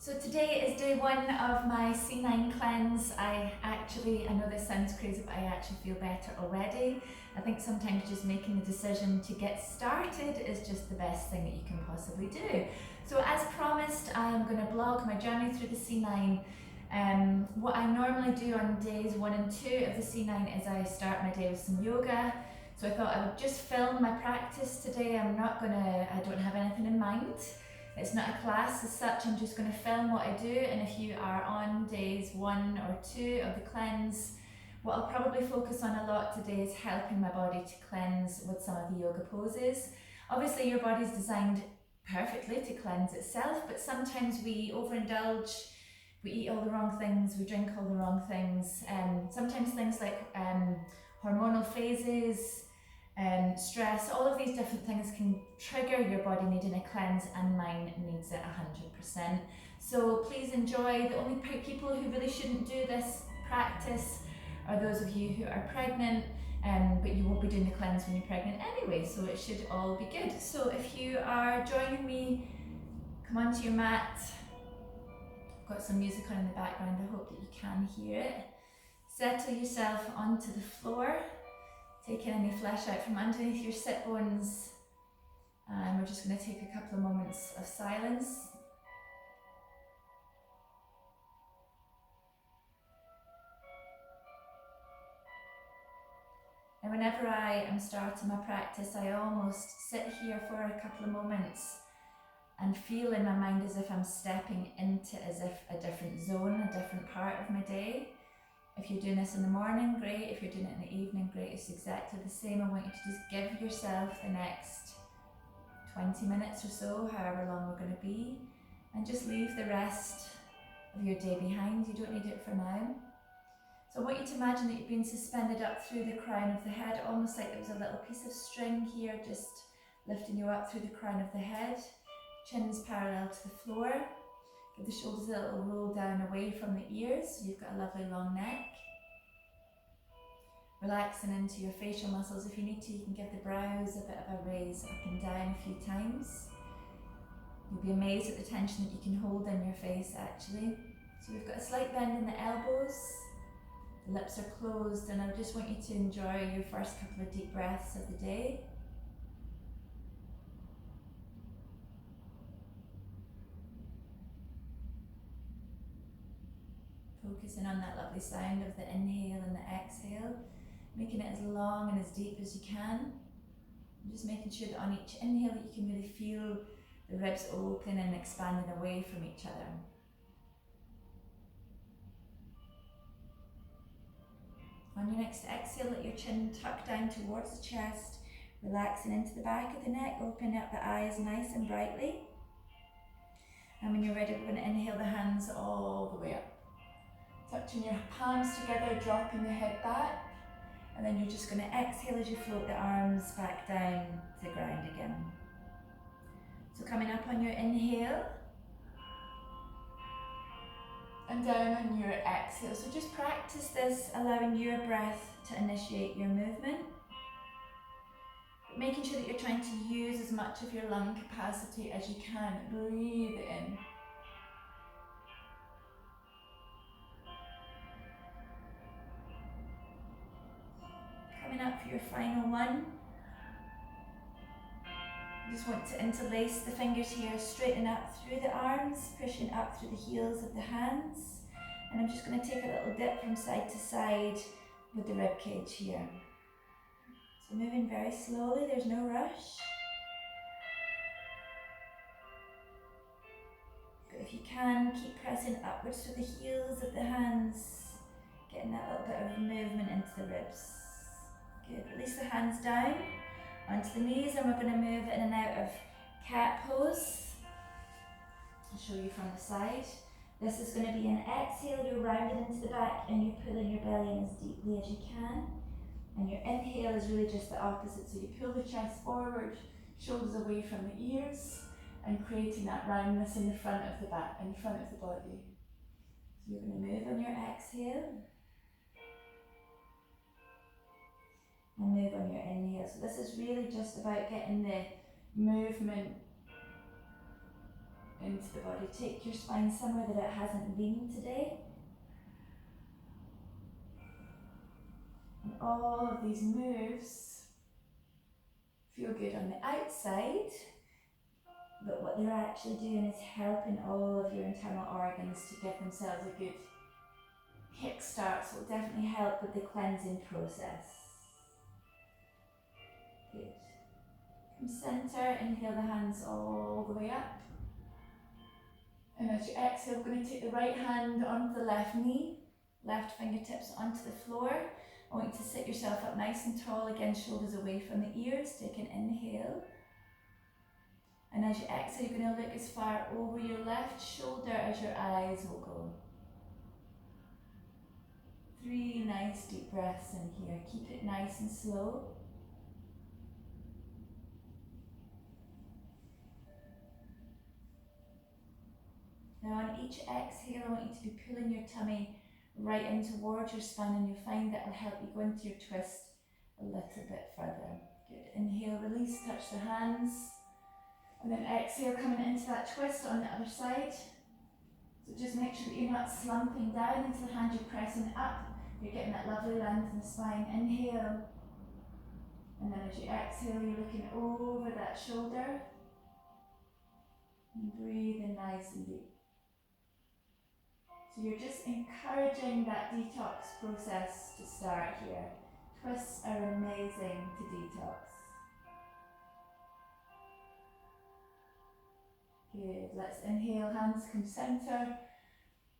So today is day one of my C9 cleanse. I know this sounds crazy, but I actually feel better already. I think sometimes just making the decision to get started is just the best thing that you can possibly do. So as promised, I am going to blog my journey through the C9. What I normally do on days 1 and 2 of the C9 is I start my day with some yoga. So I thought I would just film my practice today. I don't have anything in mind. It's not a class as such, I'm just going to film what I do, and if you are on days 1 or 2 of the cleanse, what I'll probably focus on a lot today is helping my body to cleanse with some of the yoga poses. Obviously your body's designed perfectly to cleanse itself, but sometimes we overindulge, we eat all the wrong things, we drink all the wrong things, sometimes things like hormonal phases, stress, all of these different things can trigger your body needing a cleanse, and mine needs it 100%. So please enjoy. The only people who really shouldn't do this practice are those of you who are pregnant, but you won't be doing the cleanse when you're pregnant anyway, so it should all be good. So if you are joining me, come onto your mat. I've got some music on in the background, I hope that you can hear it. Settle yourself onto the floor. Taking any flesh out from underneath your sit bones, and we're just going to take a couple of moments of silence. And whenever I am starting my practice, I almost sit here for a couple of moments and feel in my mind as if I'm stepping into a different zone, a different part of my day. If you're doing this in the morning, great. If you're doing it in the evening, great. It's exactly the same. I want you to just give yourself the next 20 minutes or so, however long we're going to be, and just leave the rest of your day behind. You don't need it for now. So I want you to imagine that you've been suspended up through the crown of the head, almost like there was a little piece of string here just lifting you up through the crown of the head. Chin's parallel to the floor. Give the shoulders a little roll down away from the ears, so you've got a lovely long neck. Relaxing into your facial muscles. If you need to, you can give the brows a bit of a raise up and down a few times. You'll be amazed at the tension that you can hold in your face actually. So we've got a slight bend in the elbows, the lips are closed, and I just want you to enjoy your first couple of deep breaths of the day. Focusing on that lovely sound of the inhale and the exhale, making it as long and as deep as you can. And just making sure that on each inhale that you can really feel the ribs open and expanding away from each other. On your next exhale, let your chin tuck down towards the chest, relaxing into the back of the neck, opening up the eyes nice and brightly. And when you're ready, we're going to inhale the hands all the way up. Touching your palms together, dropping the head back, and then you're just going to exhale as you float the arms back down to the ground again. So coming up on your inhale, and down on your exhale. So just practice this, allowing your breath to initiate your movement, but making sure that you're trying to use as much of your lung capacity as you can. Breathe in. Coming up for your final one. You just want to interlace the fingers here, straighten up through the arms, pushing up through the heels of the hands. And I'm just going to take a little dip from side to side with the rib cage here. So moving very slowly, there's no rush. But if you can, keep pressing upwards through the heels of the hands, getting that little bit of movement into the ribs. Good, release the hands down onto the knees, and we're going to move in and out of cat pose. I'll show you from the side. This is going to be an exhale, you're rounding into the back and you're pulling your belly in as deeply as you can. And your inhale is really just the opposite, so you pull the chest forward, shoulders away from the ears, and creating that roundness in the front of the back, in front of the body. So you're going to move on your exhale. And move on your inhale. So this is really just about getting the movement into the body. Take your spine somewhere that it hasn't been today. And all of these moves feel good on the outside, but what they're actually doing is helping all of your internal organs to give themselves a good kickstart, so it'll definitely help with the cleansing process. Good. From centre, inhale the hands all the way up. And as you exhale, we're going to take the right hand onto the left knee, left fingertips onto the floor. I want you to sit yourself up nice and tall, again shoulders away from the ears. Take an inhale. And as you exhale, you're going to look as far over your left shoulder as your eyes will go. 3 nice deep breaths in here. Keep it nice and slow. Now on each exhale, I want you to be pulling your tummy right in towards your spine, and you'll find that will help you go into your twist a little bit further. Good. Inhale, release, touch the hands. And then exhale, coming into that twist on the other side. So just make sure that you're not slumping down into the hand, you're pressing up. You're getting that lovely length in the spine. Inhale. And then as you exhale, you're looking over that shoulder. And breathing nice and deep. So you're just encouraging that detox process to start here. Twists are amazing to detox. Good, let's inhale, hands come centre,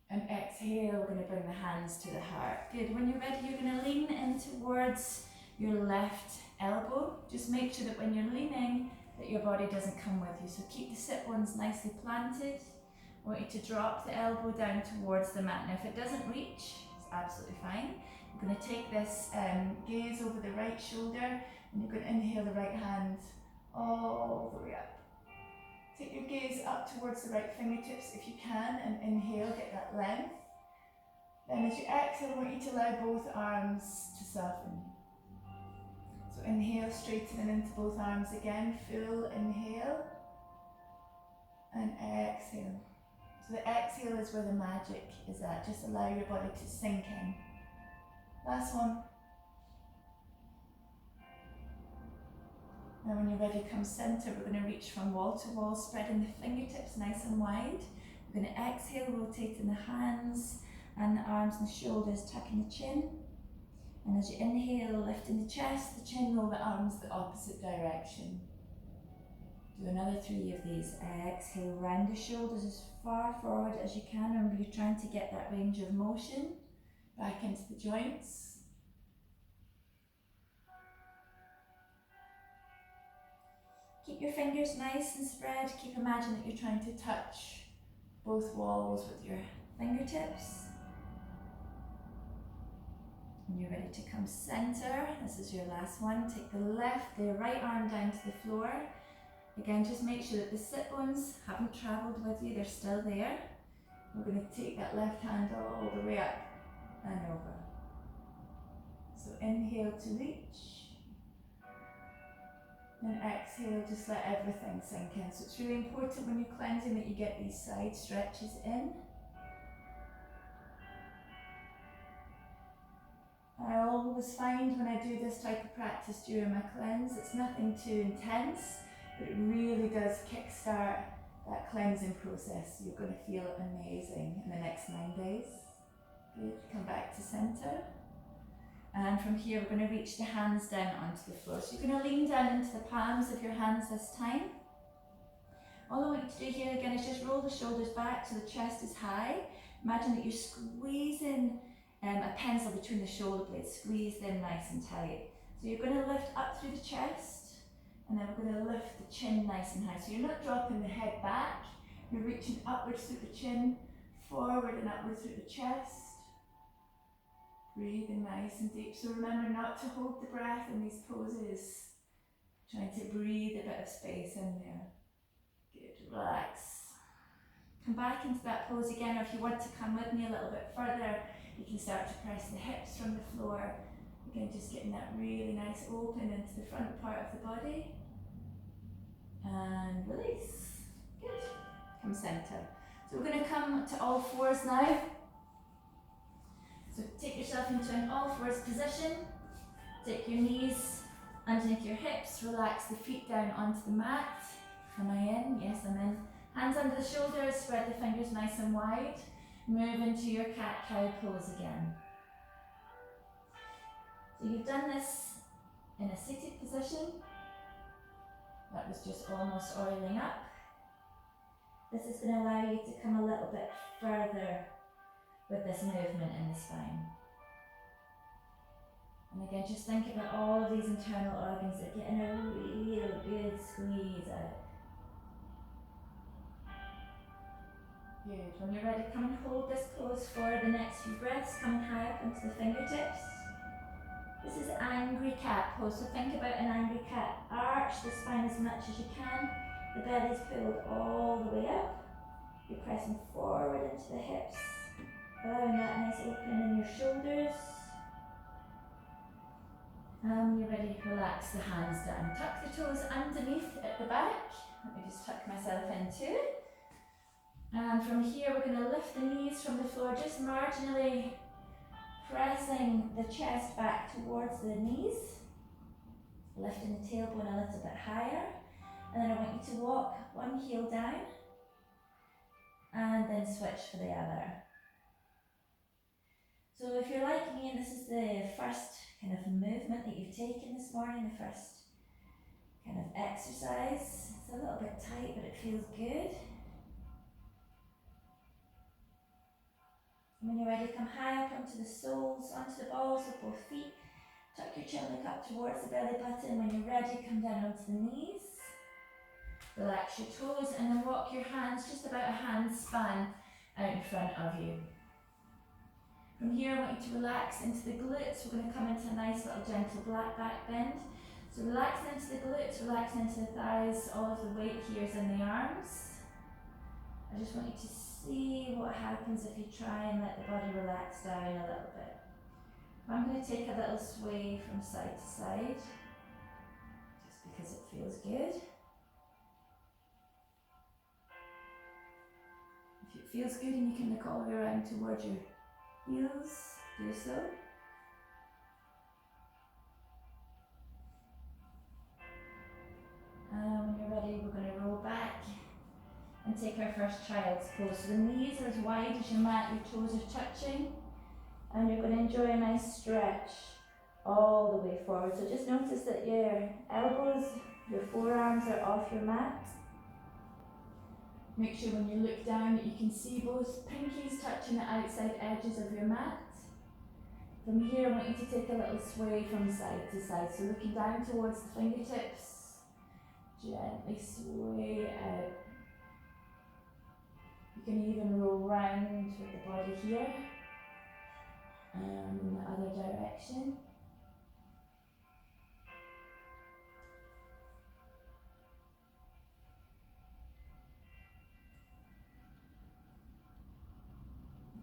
and exhale, we're going to bring the hands to the heart. Good, when you're ready, you're going to lean in towards your left elbow. Just make sure that when you're leaning, that your body doesn't come with you. So keep the sit bones nicely planted. I want you to drop the elbow down towards the mat. Now if it doesn't reach, it's absolutely fine. You're going to take this gaze over the right shoulder, and you're going to inhale the right hand all the way up. Take your gaze up towards the right fingertips if you can, and inhale, get that length. Then as you exhale, I want you to allow both arms to soften. So inhale, straightening into both arms again, full inhale, and exhale. So the exhale is where the magic is at. Just allow your body to sink in. Last one. Now when you're ready, come centre. We're going to reach from wall to wall, spreading the fingertips nice and wide. We're going to exhale, rotating the hands and the arms and the shoulders, tucking the chin. And as you inhale, lifting the chest, the chin, roll the arms the opposite direction. Do another 3 of these. Exhale, round the shoulders as far forward as you can. Remember, you're trying to get that range of motion back into the joints. Keep your fingers nice and spread. Keep imagining that you're trying to touch both walls with your fingertips. When you're ready to come centre, this is your last one. Take the right arm down to the floor. Again, just make sure that the sit bones haven't travelled with you, they're still there. We're going to take that left hand all the way up and over. So inhale to reach. And exhale, just let everything sink in. So it's really important when you're cleansing that you get these side stretches in. I always find when I do this type of practice during my cleanse, it's nothing too intense, but it really does kickstart that cleansing process. You're going to feel amazing in the next 9 days. Good, come back to centre. And from here we're going to reach the hands down onto the floor. So you're going to lean down into the palms of your hands this time. All I want you to do here again is just roll the shoulders back so the chest is high. Imagine that you're squeezing a pencil between the shoulder blades, squeeze them nice and tight. So you're going to lift up through the chest, and then we're going to lift the chin nice and high. So you're not dropping the head back, you're reaching upwards through the chin, forward and upwards through the chest. Breathing nice and deep. So remember not to hold the breath in these poses. Trying to breathe a bit of space in there. Good, relax. Come back into that pose again, or if you want to come with me a little bit further, you can start to press the hips from the floor. Again, just getting that really nice open into the front part of the body. And release. Good. Come centre. So we're going to come to all fours now. So take yourself into an all fours position. Take your knees underneath your hips, relax the feet down onto the mat. Am I in? Yes, I'm in. Hands under the shoulders, spread the fingers nice and wide. Move into your cat-cow pose again. So you've done this in a seated position. That was just almost oiling up. This is going to allow you to come a little bit further with this movement in the spine. And again, just think about all of these internal organs that are getting a real good squeeze out. Good. When you're ready, come and hold this pose for the next few breaths. Come high up into the fingertips. This is angry cat pose, so think about an angry cat. Arch the spine as much as you can. The belly's pulled all the way up. You're pressing forward into the hips, allowing that nice opening in your shoulders. And when you're ready, relax the hands down. Tuck the toes underneath at the back. Let me just tuck myself in too. And from here, we're going to lift the knees from the floor, just marginally pressing the chest back towards the knees, lifting the tailbone a little bit higher. And then I want you to walk one heel down and then switch for the other. So if you're like me and this is the first kind of movement that you've taken this morning, the first kind of exercise, it's a little bit tight but it feels good. When you're ready, come high up onto the soles, onto the balls of both feet. Tuck your chin, look up towards the belly button. When you're ready, come down onto the knees. Relax your toes and then walk your hands just about a hand span out in front of you. From here, I want you to relax into the glutes. We're going to come into a nice little gentle back bend. So relaxing into the glutes, relaxing into the thighs. All of the weight here is in the arms. I just want you to see what happens if you try and let the body relax down a little bit. I'm going to take a little sway from side to side, just because it feels good. If it feels good and you can look all the way around towards your heels, do so. When you're ready, we're going to roll back and take our first child's pose. So the knees are as wide as your mat, your toes are touching, and you're going to enjoy a nice stretch all the way forward. So just notice that your elbows, your forearms are off your mat. Make sure when you look down that you can see both pinkies touching the outside edges of your mat. From here, I want you to take a little sway from side to side. So looking down towards the fingertips, gently sway out. You can even roll round with the body here and in the other direction.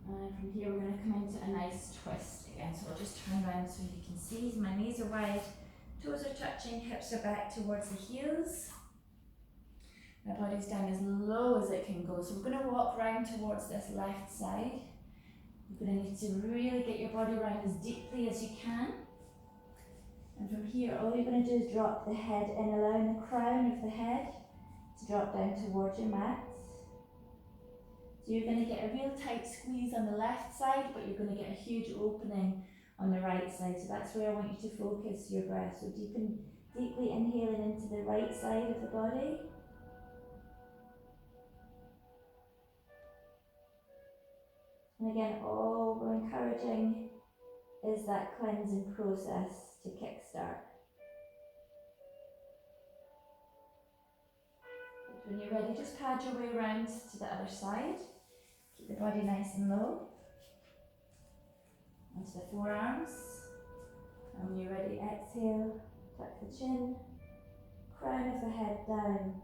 And from here we're going to come into a nice twist again. So I'll just turn around so you can see. My knees are wide, toes are touching, hips are back towards the heels. My body's down as low as it can go. So we're going to walk round towards this left side. You're going to need to really get your body round as deeply as you can. And from here, all you're going to do is drop the head in, allowing the crown of the head to drop down towards your mat. So you're going to get a real tight squeeze on the left side, but you're going to get a huge opening on the right side. So that's where I want you to focus your breath. So deeply inhaling into the right side of the body. And again, all we're encouraging is that cleansing process to kickstart. When you're ready, just pad your way around to the other side. Keep the body nice and low. Onto the forearms. And when you're ready, exhale, tuck the chin, crown of the head down.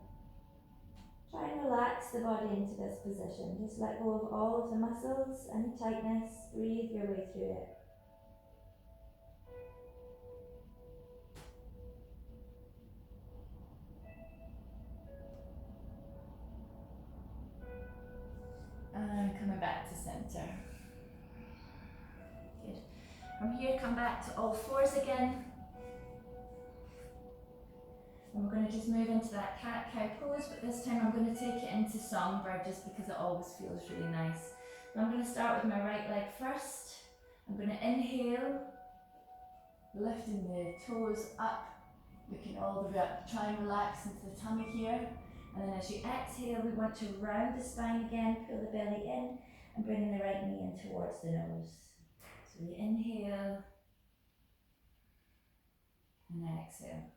Try and relax the body into this position. Just let go of all of the muscles, any tightness, breathe your way through it. center. Good. From here, come back to all fours again. And we're going to just move into that cat-cow pose, but this time I'm going to take it into songbird just because it always feels really nice. So I'm going to start with my right leg first. I'm going to inhale, lifting the toes up, looking all the way up. Try and relax into the tummy here. And then as you exhale, we want to round the spine again, pull the belly in, and bringing the right knee in towards the nose. So we inhale and exhale.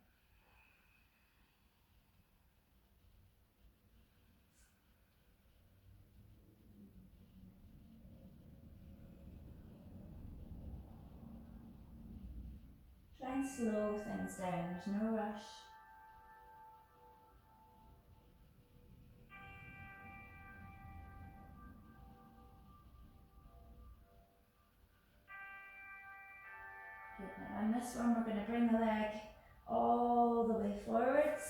Try and slow things down, there's no rush. Good, now on this one we're going to bring the leg all the way forwards,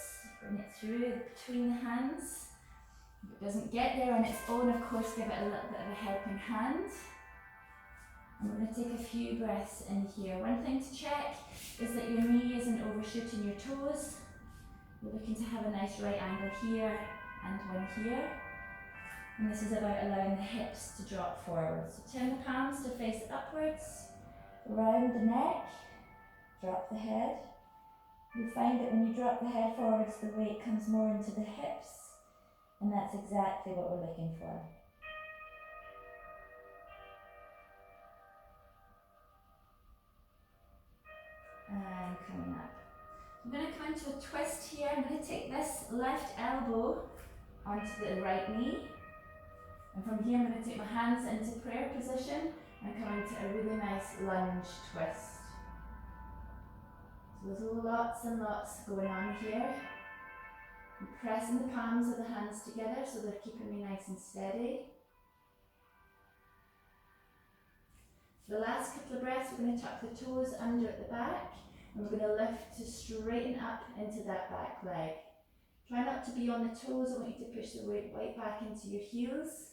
bring it through between the hands. If it doesn't get there on its own, of course, give it a little bit of a helping hand. And we're going to take a few breaths in here. One thing to check is that your knee isn't overshooting your toes. You're looking to have a nice right angle here and one here. And this is about allowing the hips to drop forward. So turn the palms to face upwards, round the neck, drop the head. You'll find that when you drop the head forwards, the weight comes more into the hips, and that's exactly what we're looking for. And coming up. I'm going to come into a twist here. I'm going to take this left elbow onto the right knee. And from here I'm going to take my hands into prayer position and come into a really nice lunge twist. So there's lots and lots going on here. I'm pressing the palms of the hands together so they're keeping me nice and steady. For the last couple of breaths, we're going to tuck the toes under at the back, and we're going to lift to straighten up into that back leg. Try not to be on the toes. I want you to push the weight right back into your heels,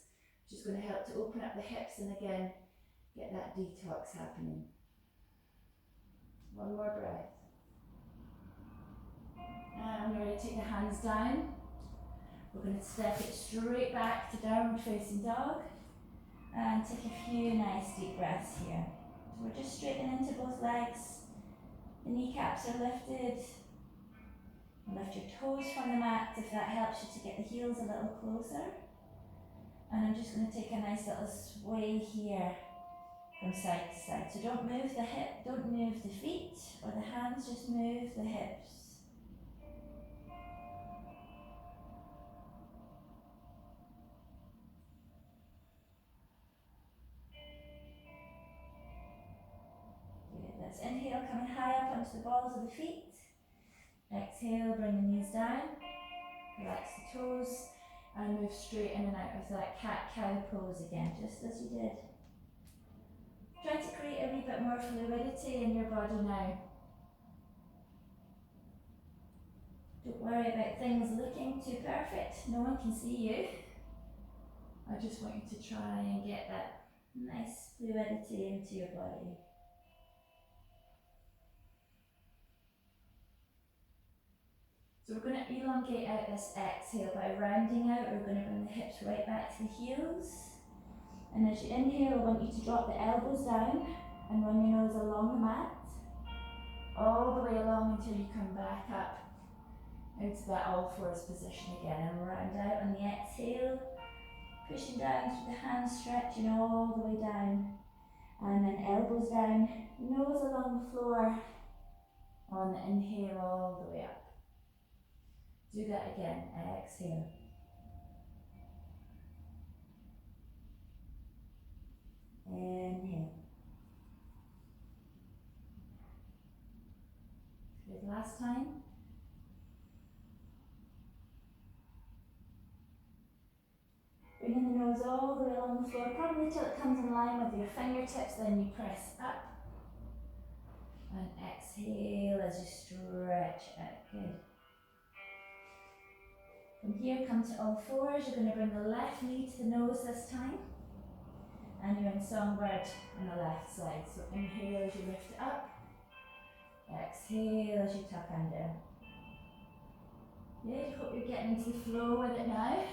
which is going to help to open up the hips and again get that detox happening. One more breath. And we're going to take the hands down. We're going to step it straight back to downward facing dog. And take a few nice deep breaths here. So we're just straightening into both legs. The kneecaps are lifted. Lift your toes from the mat if that helps you to get the heels a little closer. And I'm just going to take a nice little sway here from side to side. So don't move the hip, don't move the feet or the hands, just move the hips. Let's inhale, coming high up onto the balls of the feet. Exhale, bring the knees down. Relax the toes and move straight in and out of that cat-cow pose again, just as you did. Try to create a wee bit more fluidity in your body now. Don't worry about things looking too perfect. No one can see you. I just want you to try and get that nice fluidity into your body. So we're going to elongate out this exhale by rounding out. We're going to bring the hips right back to the heels. And as you inhale, I want you to drop the elbows down and run your nose along the mat, all the way along until you come back up into that all fours position again. And round out on the exhale, pushing down through the hands, stretching all the way down. And then elbows down, nose along the floor on the inhale all the way up. Do that again, exhale. Inhale. Good, last time. Bringing the nose all the way along the floor, probably till it comes in line with your fingertips, then you press up. And exhale as you stretch out, good. From here, come to all fours. You're going to bring the left knee to the nose this time. And you're in songbird on the left side. So inhale as you lift it up. Exhale as you tuck under. Good, hope you're getting into the flow with it now.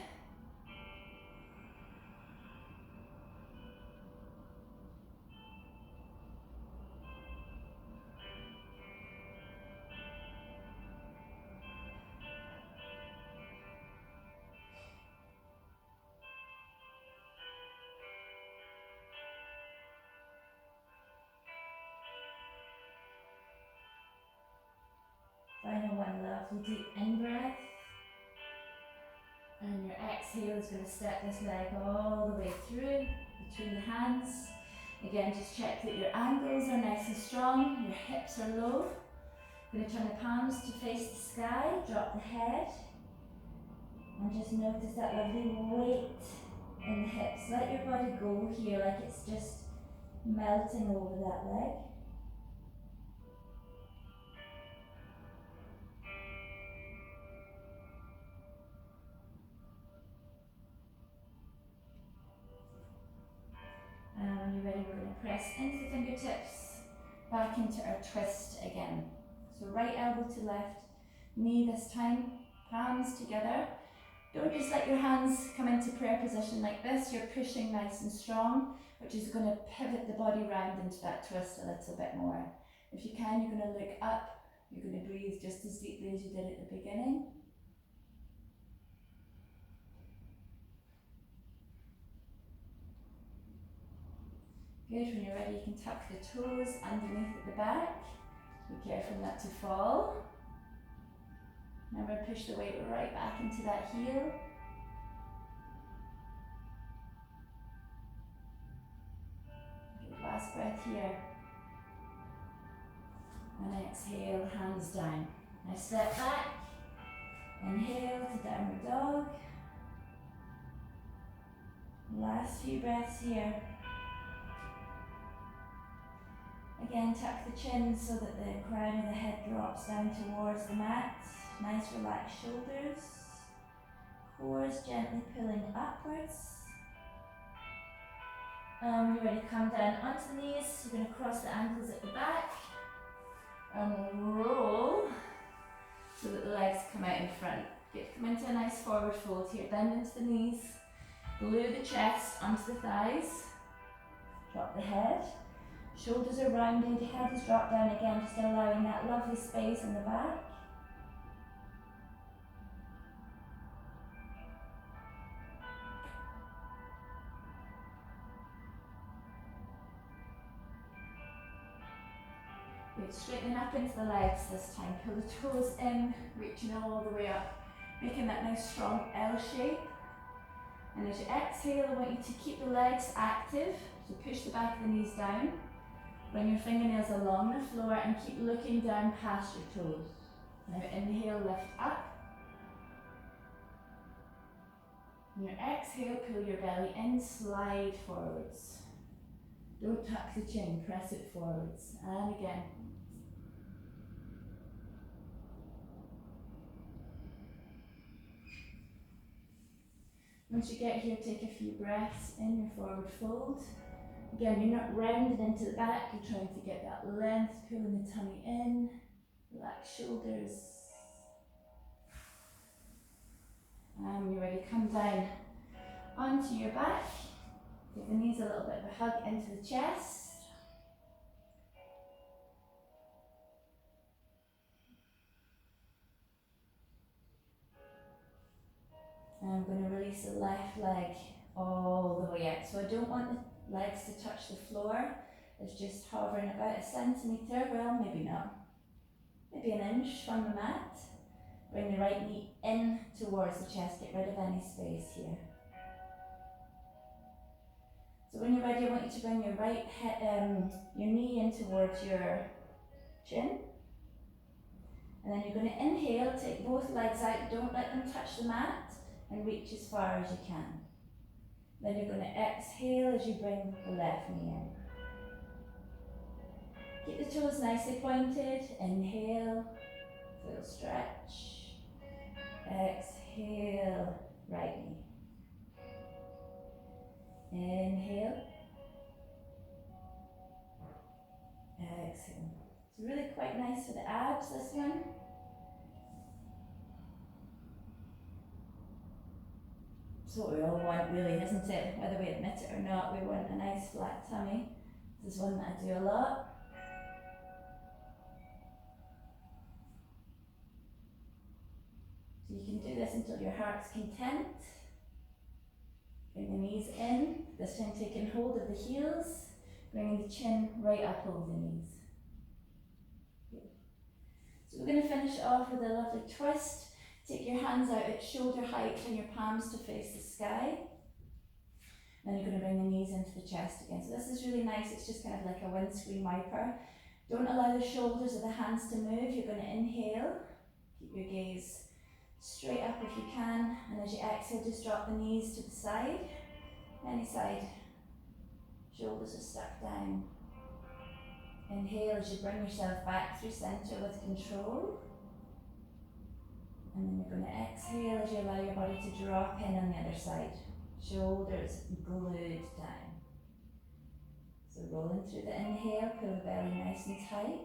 Final one, lovely deep in-breath. And your exhale is going to step this leg all the way through, between the hands. Again, just check that your ankles are nice and strong, your hips are low. Going to turn the palms to face the sky, drop the head. And just notice that lovely weight in the hips. Let your body go here like it's just melting over that leg. And when you're ready, we're going to press into the fingertips, back into our twist again. So right elbow to left, knee this time, palms together. Don't just let your hands come into prayer position like this. You're pushing nice and strong, which is going to pivot the body round into that twist a little bit more. If you can, you're going to look up. You're going to breathe just as deeply as you did at the beginning. Good, when you're ready, you can tuck the toes underneath at the back. Be careful not to fall. Remember, push the weight right back into that heel. Good, last breath here. And exhale, hands down. Now step back. Inhale to downward dog. Last few breaths here. Again, tuck the chin so that the crown of the head drops down towards the mat. Nice relaxed shoulders. Core is gently pulling upwards. You're ready to come down onto the knees. You're going to cross the ankles at the back and roll so that the legs come out in front. Good, come into a nice forward fold here. Bend into the knees. Glue the chest onto the thighs. Drop the head. Shoulders are rounded, head is dropped down again, just allowing that lovely space in the back. Good, straightening up into the legs this time. Pull the toes in, reaching all the way up, making that nice strong L shape. And as you exhale, I want you to keep the legs active, so push the back of the knees down. Bring your fingernails along the floor and keep looking down past your toes. Now inhale, lift up. And your exhale, pull your belly in, slide forwards. Don't tuck the chin, press it forwards. And again. Once you get here, take a few breaths in your forward fold. Again, you're not rounded into the back, you're trying to get that length, pulling the tummy in, relax shoulders. And you're ready to come down onto your back. Give the knees a little bit of a hug into the chest. And I'm going to release the left leg all the way out. So I don't want the legs to touch the floor. It's just hovering about a centimetre, well maybe not, maybe an inch from the mat. Bring the right knee in towards the chest, get rid of any space here. So when you're ready, I want you to bring your your knee in towards your chin. And then you're going to inhale, take both legs out, don't let them touch the mat, and reach as far as you can. Then you're going to exhale as you bring the left knee in. Keep the toes nicely pointed. Inhale, full stretch. Exhale, right knee. Inhale, It's really quite nice for the abs, this one. It's what we all want really, isn't it? Whether we admit it or not, we want a nice flat tummy. This is one that I do a lot. So you can do this until your heart's content. Bring the knees in, this time taking hold of the heels, bringing the chin right up over the knees. Good. So we're going to finish off with a lovely twist. Take your hands out at shoulder height and your palms to face the sky. Then you're going to bring the knees into the chest again. So this is really nice, it's just kind of like a windscreen wiper. Don't allow the shoulders or the hands to move. You're going to inhale, keep your gaze straight up if you can, and as you exhale just drop the knees to the side, any side. Shoulders are stuck down. Inhale as you bring yourself back through centre with control. And then you're going to exhale as you allow your body to drop in on the other side. Shoulders glued down. So rolling through the inhale, pull the belly nice and tight.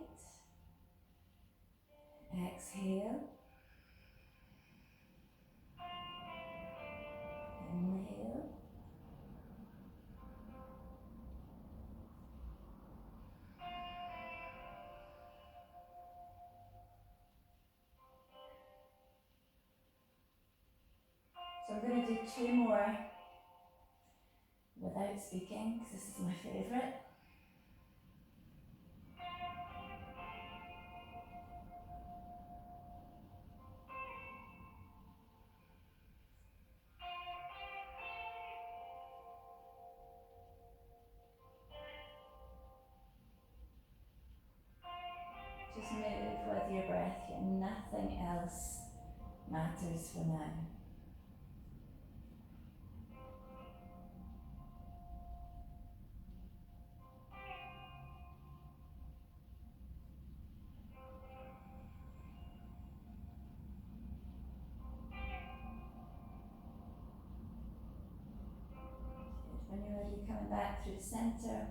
Exhale. Inhale. So I'm going to do two more without speaking, because this is my favourite. Just move with your breath here, nothing else matters for now. When you're ready, coming back through the centre,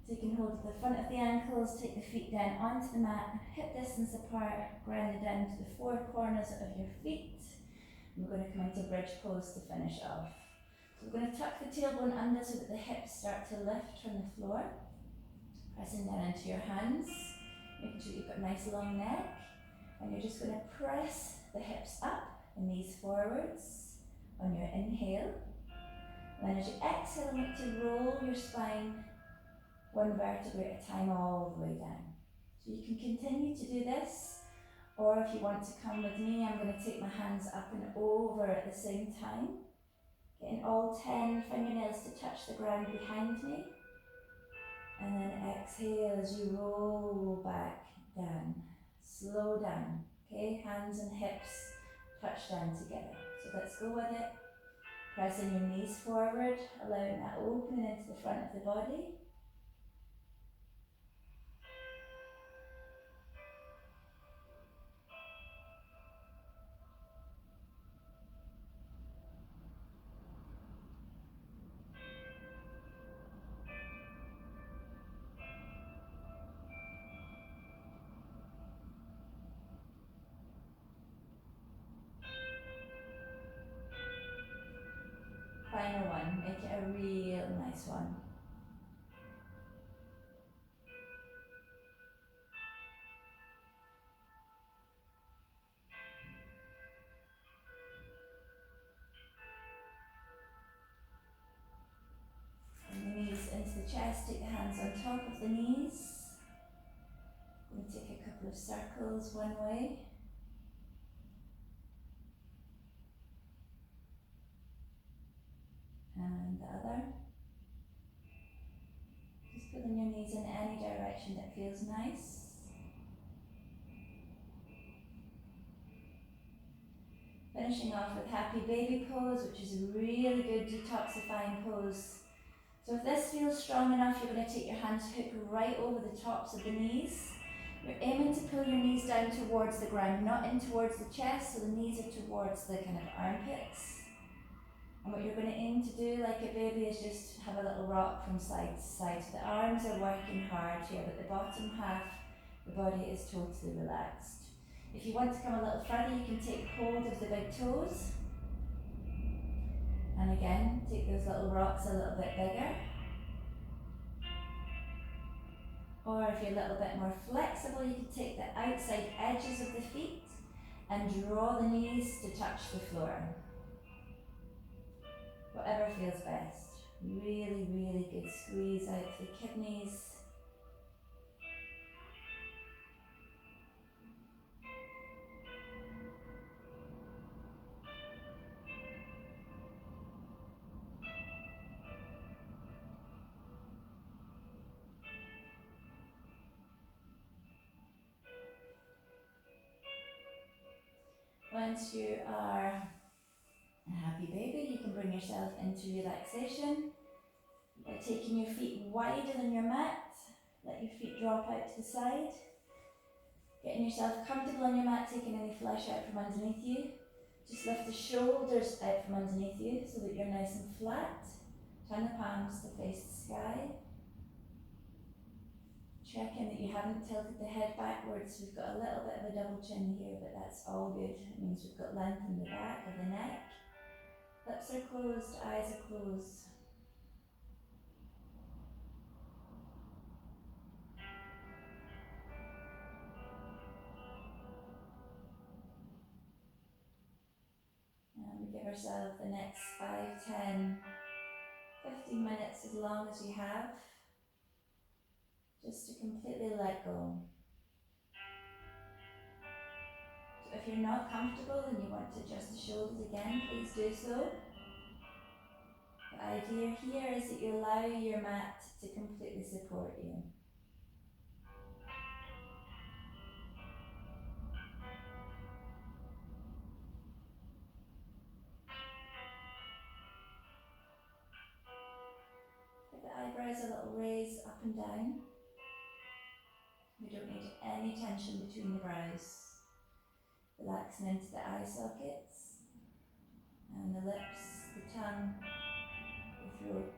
taking hold of the front of the ankles, take the feet down onto the mat, hip distance apart, grounded down to the four corners of your feet. And we're going to come into bridge pose to finish off. So we're going to tuck the tailbone under so that the hips start to lift from the floor. Pressing down into your hands, making sure you've got a nice long neck. And you're just going to press the hips up, the knees forwards on your inhale. And then as you exhale, I want to roll your spine one vertebrae at a time all the way down. So you can continue to do this, or if you want to come with me, I'm going to take my hands up and over at the same time, getting all 10 fingernails to touch the ground behind me. And then exhale as you roll back down. Slow down, okay? Hands and hips touch down together. So let's go with it. Pressing your knees forward, allowing that opening into the front of the body. Final one, make it a real nice one. Bring the knees into the chest, take the hands on top of the knees. I'm going to take a couple of circles one way. And the other. Just pulling your knees in any direction that feels nice. Finishing off with happy baby pose, which is a really good detoxifying pose. So if this feels strong enough, you're going to take your hands hook right over the tops of the knees. You're aiming to pull your knees down towards the ground, not in towards the chest, so the knees are towards the kind of armpits. And what you're going to aim to do, like a baby, is just have a little rock from side to side. So the arms are working hard here, but the bottom half the body is totally relaxed. If you want to come a little further, you can take hold of the big toes. And again, take those little rocks a little bit bigger. Or if you're a little bit more flexible, you can take the outside edges of the feet and draw the knees to touch the floor. Whatever feels best. Really, really good squeeze out the kidneys. Once you are a happy baby, you can bring yourself into relaxation by taking your feet wider than your mat. Let your feet drop out to the side. Getting yourself comfortable on your mat, taking any flesh out from underneath you. Just lift the shoulders out from underneath you so that you're nice and flat. Turn the palms to face the sky. Checking that you haven't tilted the head backwards. We've got a little bit of a double chin here, but that's all good. It means we've got length in the back of the neck. Lips are closed, eyes are closed. And we give ourselves the next 5, 10, 15 minutes, as long as you have, just to completely let go. So if you're not comfortable and you want to adjust the shoulders again, please do so. The idea here is that you allow your mat to completely support you. Give the eyebrows a little raise up and down. We don't need any tension between the brows. Relaxing into the eye sockets and the lips, the tongue, the throat.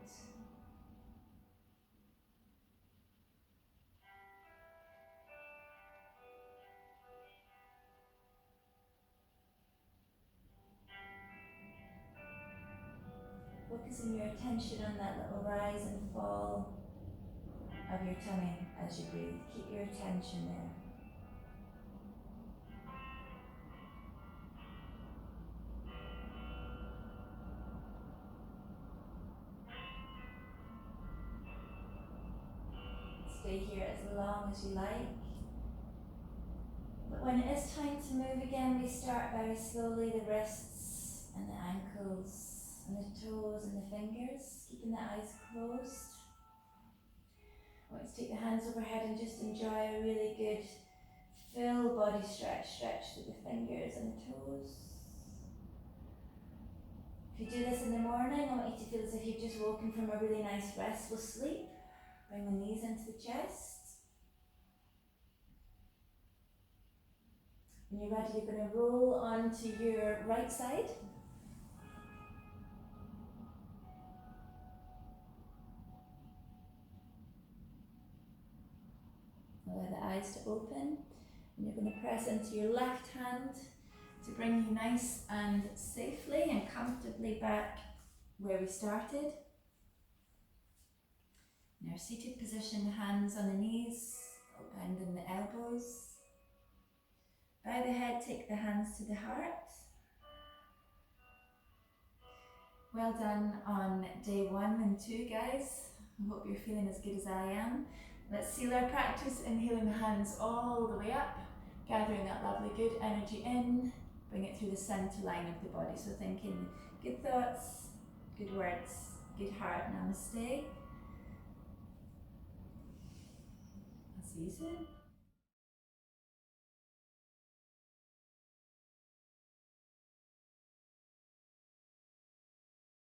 Focusing your attention on that little rise and fall of your tummy as you breathe. Keep your attention there. Stay here as long as you like. But when it is time to move again, we start very slowly, the wrists and the ankles and the toes and the fingers, keeping the eyes closed. I want you to take the hands overhead and just enjoy a really good full body stretch. Stretch through the fingers and the toes. If you do this in the morning, I want you to feel as if you've just woken from a really nice restful sleep. Bring the knees into the chest. When you're ready, you're going to roll onto your right side. Allow the eyes to open. And you're going to press into your left hand to bring you nice and safely and comfortably back where we started. In our seated position, hands on the knees and in the elbows. Bow the head, take the hands to the heart. Well done on day 1 and 2, guys. I hope you're feeling as good as I am. Let's seal our practice, inhaling the hands all the way up, gathering that lovely good energy in, bring it through the centre line of the body. So thinking good thoughts, good words, good heart, namaste. That's easy.